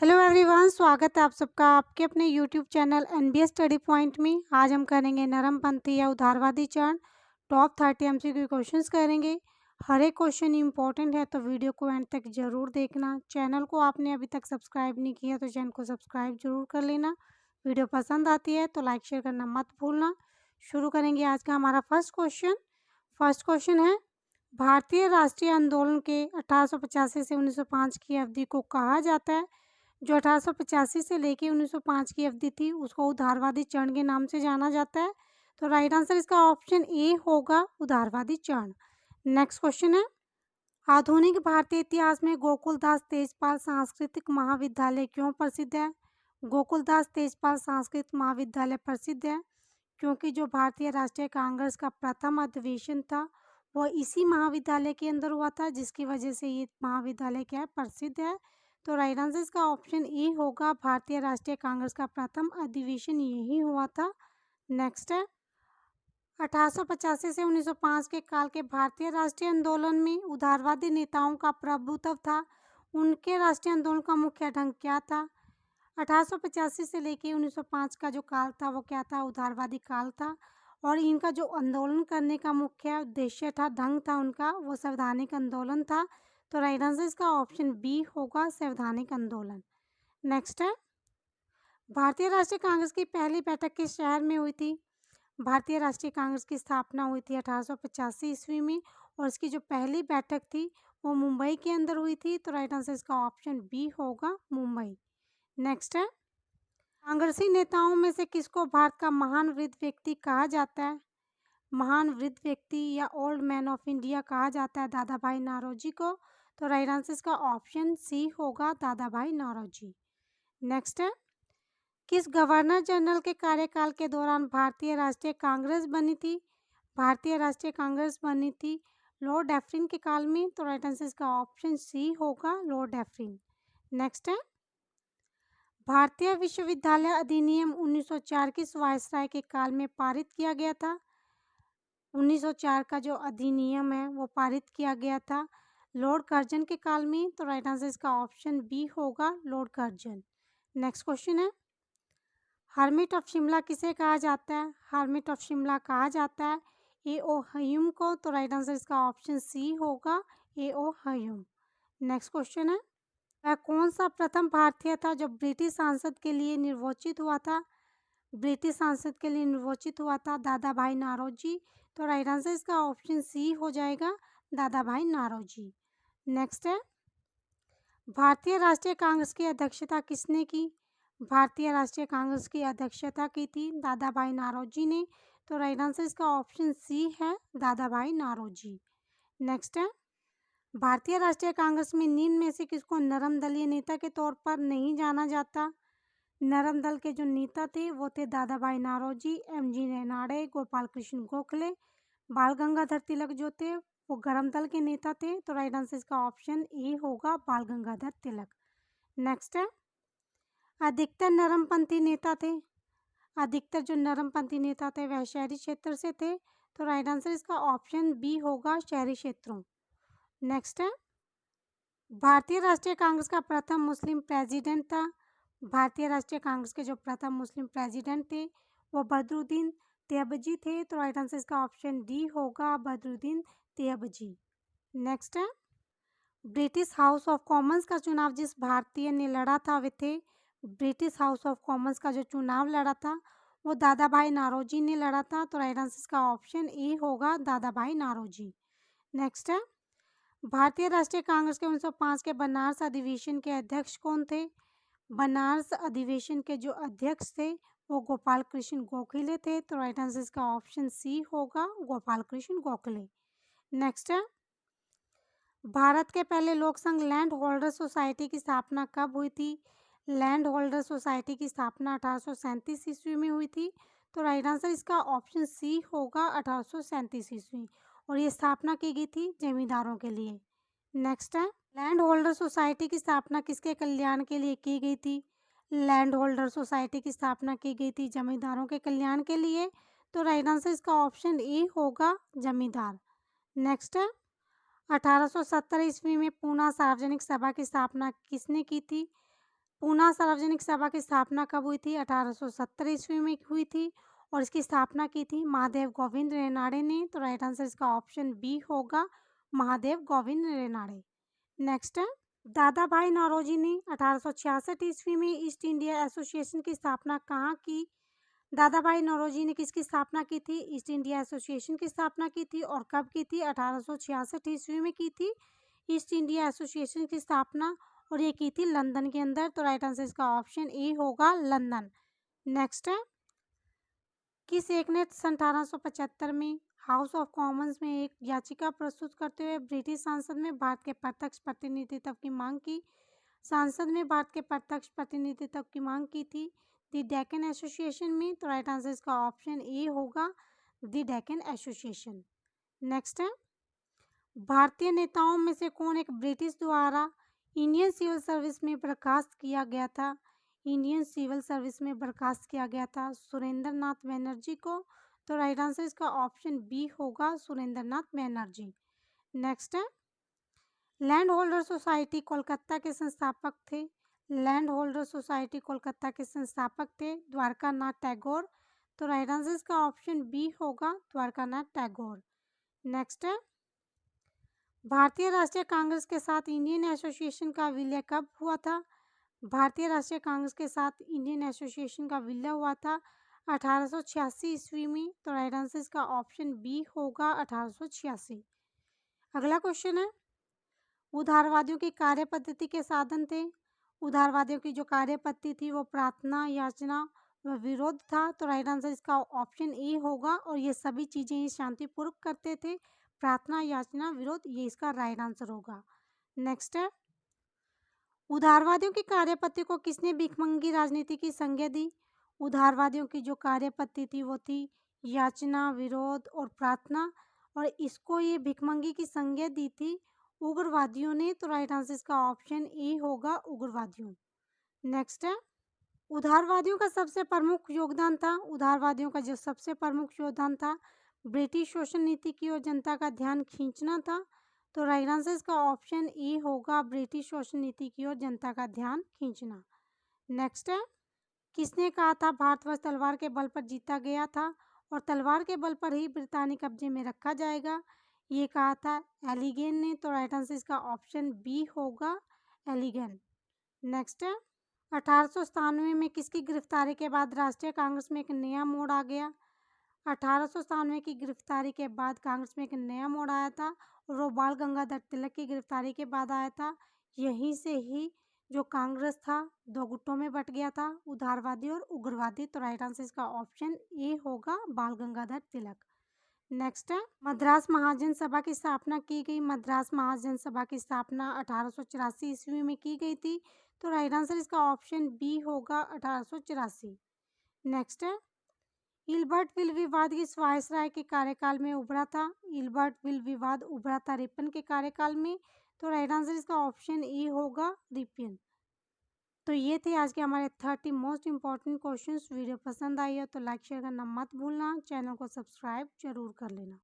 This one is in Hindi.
हेलो एवरीवन, स्वागत है आप सबका आपके अपने YouTube channel NBS study point में। आज हम करेंगे नरमपंथी या उदारवादी चरण। टॉप 30 एमसीक्यू क्वेश्चंस करेंगे। हर एक क्वेश्चन इंपॉर्टेंट है तो वीडियो को एंड तक जरूर देखना। चैनल को आपने अभी तक सब्सक्राइब नहीं किया तो चैनल को सब्सक्राइब जरूर कर लेना। वीडियो पसंद आती है तो लाइक शेयर करना मत भूलना। शुरू करेंगे आज का हमारा फर्स्ट क्वेश्चन। फर्स्ट क्वेश्चन है, भारतीय राष्ट्रीय आंदोलन के 1885 से 1905 की अवधि को कहा जाता है। जो 1885 से लेके 1905 की अवधि थी उसको उदारवादी चरण के नाम से जाना जाता है। तो राइट आंसर इसका ऑप्शन ए होगा, उदारवादी चरण। नेक्स्ट क्वेश्चन है, आधुनिक भारतीय इतिहास में गोकुलदास तेजपाल सांस्कृतिक महाविद्यालय क्यों प्रसिद्ध है। गोकुलदास तेजपाल सांस्कृतिक महाविद्यालय प्रसिद्ध है क्योंकि जो भारतीय राष्ट्रीय कांग्रेस का प्रथम अधिवेशन था वो इसी महाविद्यालय के अंदर हुआ था, जिसकी वजह से ये महाविद्यालय क्या है, प्रसिद्ध है। तो राइट आंसर इसका ऑप्शन ए होगा, भारतीय राष्ट्रीय कांग्रेस का प्रथम अधिवेशन यही हुआ था। नेक्स्ट है, 1885 से 1905 के काल के भारतीय राष्ट्रीय आंदोलन में उदारवादी नेताओं का प्रभुत्व था। उनके राष्ट्रीय आंदोलन का मुख्य ढंग क्या था। 1885 से लेके 1905 का जो काल था वो क्या था, उदारवादी काल था। और इनका जो आंदोलन करने का मुख्य उद्देश्य था, ढंग था उनका, वो संवैधानिक आंदोलन था। तो राइट आंसर इसका ऑप्शन बी होगा, संवैधानिक आंदोलन। नेक्स्ट है, भारतीय राष्ट्रीय कांग्रेस की पहली बैठक किस शहर में हुई थी। भारतीय राष्ट्रीय कांग्रेस की स्थापना हुई थी 1885 ईस्वी में और इसकी जो पहली बैठक थी वो मुंबई के अंदर हुई थी। तो राइट आंसर इसका ऑप्शन बी होगा, मुंबई। नेक्स्ट है, कांग्रेसी नेताओं में से किसको भारत का महान वृद्ध व्यक्ति कहा जाता है। महान वृद्ध व्यक्ति या ओल्ड मैन ऑफ इंडिया कहा जाता है दादा भाई नौरोजी को। तो राइट आंसर इसका ऑप्शन सी होगा, दादा भाई नौरोजी। नेक्स्ट है, किस गवर्नर जनरल के कार्यकाल के दौरान भारतीय राष्ट्रीय कांग्रेस बनी थी। भारतीय राष्ट्रीय कांग्रेस बनी थी लॉर्ड डैफरिन के काल में। तो राइट आंसर इसका ऑप्शन सी होगा, लॉर्ड डैफरिन। नेक्स्ट है, भारतीय विश्वविद्यालय अधिनियम 1904 किस वायसराय के काल में पारित किया गया था। 1904 का जो अधिनियम है वो पारित किया गया था लॉर्ड कर्जन के काल में। तो राइट आंसर इसका ऑप्शन बी होगा, लॉर्ड कर्जन। नेक्स्ट क्वेश्चन है, हर्मिट ऑफ शिमला किसे कहा जाता है। हर्मिट ऑफ शिमला कहा जाता है ए ओ हयूम को। तो राइट आंसर इसका ऑप्शन सी होगा, ए ओ हयूम। नेक्स्ट क्वेश्चन है, वह कौन सा प्रथम भारतीय था जो ब्रिटिश सांसद के लिए निर्वाचित हुआ था। ब्रिटिश सांसद के लिए निर्वाचित हुआ था दादा भाई नौरोजी। तो राइट आंसर इसका ऑप्शन सी हो जाएगा, दादा भाई नौरोजी। नेक्स्ट है, भारतीय राष्ट्रीय कांग्रेस की अध्यक्षता किसने की। भारतीय राष्ट्रीय कांग्रेस की अध्यक्षता की थी दादा भाई नौरोजी ने। तो राइट आंसर इसका ऑप्शन सी है, दादा भाई नौरोजी। नेक्स्ट है, भारतीय राष्ट्रीय कांग्रेस में निम्न में से किसको नरम दलीय नेता के तौर पर नहीं जाना जाता। नरम दल के जो नेता थे वो थे दादा भाई नौरोजी, एमजी रेनाडे, गोपाल कृष्ण गोखले। बाल गंगाधर तिलक जो थे वो गरम दल के नेता थे। तो राइट आंसर इसका ऑप्शन ए होगा, बाल गंगाधर तिलक। नेक्स्ट है, अधिकतर नरमपंथी नेता थे। अधिकतर जो नरमपंथी नेता थे वह शहरी क्षेत्र से थे। तो राइट आंसर इसका ऑप्शन बी होगा, शहरी क्षेत्रों। नेक्स्ट है, भारतीय राष्ट्रीय कांग्रेस का प्रथम मुस्लिम प्रेसिडेंट था। भारतीय राष्ट्रीय कांग्रेस के जो प्रथम मुस्लिम प्रेसिडेंट थे वो बदरुद्दीन तैयबजी थे। तो राइट आंसर इसका ऑप्शन डी होगा, बदरुद्दीन तैयबजी। नेक्स्ट है, ब्रिटिश हाउस ऑफ कॉमन्स का चुनाव जिस भारतीय ने लड़ा था वे थे। ब्रिटिश हाउस ऑफ कॉमन्स का जो चुनाव लड़ा था वो दादा भाई नौरोजी ने लड़ा था। तो राइट आंसर इसका ऑप्शन ए होगा, दादा भाई नौरोजी। नेक्स्ट है, भारतीय राष्ट्रीय कांग्रेस के 1905 के बनारस अधिवेशन के अध्यक्ष कौन थे। बनारस अधिवेशन के जो अध्यक्ष थे वो गोपाल कृष्ण गोखले थे। तो राइट आंसर इसका ऑप्शन सी होगा, गोपाल कृष्ण गोखले। नेक्स्ट है, भारत के पहले लोक संघ लैंड होल्डर सोसाइटी की स्थापना कब हुई थी। लैंड होल्डर सोसाइटी की स्थापना 1837 ईस्वी में हुई थी। तो राइट आंसर इसका ऑप्शन सी होगा, 1837 ईस्वी। और ये स्थापना की गई थी जमींदारों के लिए। नेक्स्ट है, लैंड होल्डर सोसाइटी की स्थापना किसके कल्याण के लिए की गई थी। लैंड होल्डर सोसाइटी की स्थापना की गई थी जमींदारों के कल्याण के लिए। तो राइट आंसर इसका ऑप्शन ए होगा, जमींदार। नेक्स्ट है, 1870 ईस्वी में पूना सार्वजनिक सभा की स्थापना किसने की थी। पूना सार्वजनिक सभा की स्थापना कब हुई थी? 1870 ईस्वी में हुई थी और इसकी स्थापना की थी महादेव गोविंद रेनाड़े ने। तो राइट आंसर इसका ऑप्शन बी होगा, महादेव गोविंद रेनाड़े। नेक्स्ट है, दादा भाई नौरोजी ने 1866 ईस्वी में ईस्ट इंडिया एसोसिएशन की स्थापना कहाँ की? दादा भाई नौरोजी ने किसकी स्थापना की थी? ईस्ट इंडिया एसोसिएशन की स्थापना की थी और कब की थी? 1866 ईस्वी में की थी ईस्ट इंडिया एसोसिएशन की स्थापना, और ये की थी लंदन के अंदर। तो राइट आंसर इसका ऑप्शन ए होगा, लंदन। नेक्स्ट है, किस एक ने सन 1875 में हाउस ऑफ कॉमन्स में एक याचिका प्रस्तुत करते हुए ब्रिटिश संसद में भारत के प्रत्यक्ष प्रतिनिधित्व की मांग की? संसद में भारत के प्रत्यक्ष प्रतिनिधित्व की मांग की थी द डेक्कन एसोसिएशन में। तो राइट आंसर इसका ऑप्शन ए होगा, द डेक्कन एसोसिएशन। नेक्स्ट है, भारतीय नेताओं में से कौन एक ब्रिटिश द्वारा इंडियन सिविल सर्विस में बर्खास्त किया गया था? इंडियन सिविल सर्विस में बर्खास्त किया गया था सुरेंद्र नाथ बनर्जी को। तो राइट आंसर इसका ऑप्शन बी होगा, सुरेंद्र नाथ बनर्जी। नेक्स्ट है, लैंड होल्डर सोसाइटी कोलकाता के संस्थापक थे। लैंड होल्डर सोसाइटी कोलकाता के संस्थापक थे द्वारका नाथ टैगोर। तो राइट आंसर इसका ऑप्शन बी होगा, द्वारका नाथ टैगोर। नेक्स्ट है, भारतीय राष्ट्रीय कांग्रेस के साथ इंडियन एसोसिएशन का विलय कब हुआ था? भारतीय राष्ट्रीय कांग्रेस के साथ इंडियन एसोसिएशन का विलय हुआ था 1886 ईस्वी में। तो राइट आंसर इसका ऑप्शन बी होगा, 1886। अगला क्वेश्चन है, उदारवादियों की कार्य पद्धति के साधन थे। उदारवादियों की जो कार्य पद्धति थी वो प्रार्थना, याचना व विरोध था। तो राइट आंसर इसका ऑप्शन ए होगा, और ये सभी चीजें ये शांतिपूर्वक करते थे, प्रार्थना, याचना, विरोध, ये इसका राइट आंसर होगा। नेक्स्ट है, उदारवादियों की कार्यपद्धति को किसने भिखमंगी राजनीति की संज्ञा दी? उदारवादियों की जो कार्यपद्धति थी वो थी याचना, विरोध और प्रार्थना, और इसको ये भिखमंगी की संज्ञा दी थी उग्रवादियों ने। तो राइट आंसर इसका ऑप्शन ए होगा, उग्रवादियों। नेक्स्ट है, उदारवादियों का सबसे प्रमुख योगदान था। उदारवादियों का जो सबसे प्रमुख योगदान था ब्रिटिश शोषण नीति की ओर जनता का ध्यान खींचना था। तो राइट आंसर इसका ऑप्शन ए होगा, ब्रिटिश शोषण नीति की ओर जनता का ध्यान खींचना। नेक्स्ट है, किसने कहा था भारतवर्ष तलवार के बल पर जीता गया था और तलवार के बल पर ही ब्रितानी कब्जे में रखा जाएगा? ये कहा था एलिगन ने। तो राइट आंसर इसका ऑप्शन बी होगा, एलिगन। नेक्स्ट है, 1897 में किसकी गिरफ्तारी के बाद राष्ट्रीय कांग्रेस में एक नया मोड़ आ गया? 1897 की गिरफ्तारी के बाद कांग्रेस में एक नया मोड़ आया था और वो बाल गंगाधर तिलक की गिरफ्तारी के बाद आया था। यहीं से ही जो कांग्रेस था दो गुटों में बट गया था, उदारवादी और उग्रवादी। तो राइट आंसर इसका ऑप्शन ए होगा, बाल गंगाधर तिलक। नेक्स्ट है, मद्रास महाजन सभा की स्थापना की गई। मद्रास महाजन सभा की स्थापना 1884 ईस्वी में की गई थी। तो राइट आंसर इसका ऑप्शन बी होगा, 1884। नेक्स्ट है, इल्बर्ट विल विवाद किस वायसराय के कार्यकाल में उभरा था? इल्बर्ट विल विवाद उभरा था रिपन के कार्यकाल में। तो राइट आंसर इसका ऑप्शन ए होगा, रिपन। तो ये थे आज के हमारे 30 मोस्ट इंपॉर्टेंट क्वेश्चंस। वीडियो पसंद आई हो तो लाइक शेयर करना मत भूलना, चैनल को सब्सक्राइब जरूर कर लेना।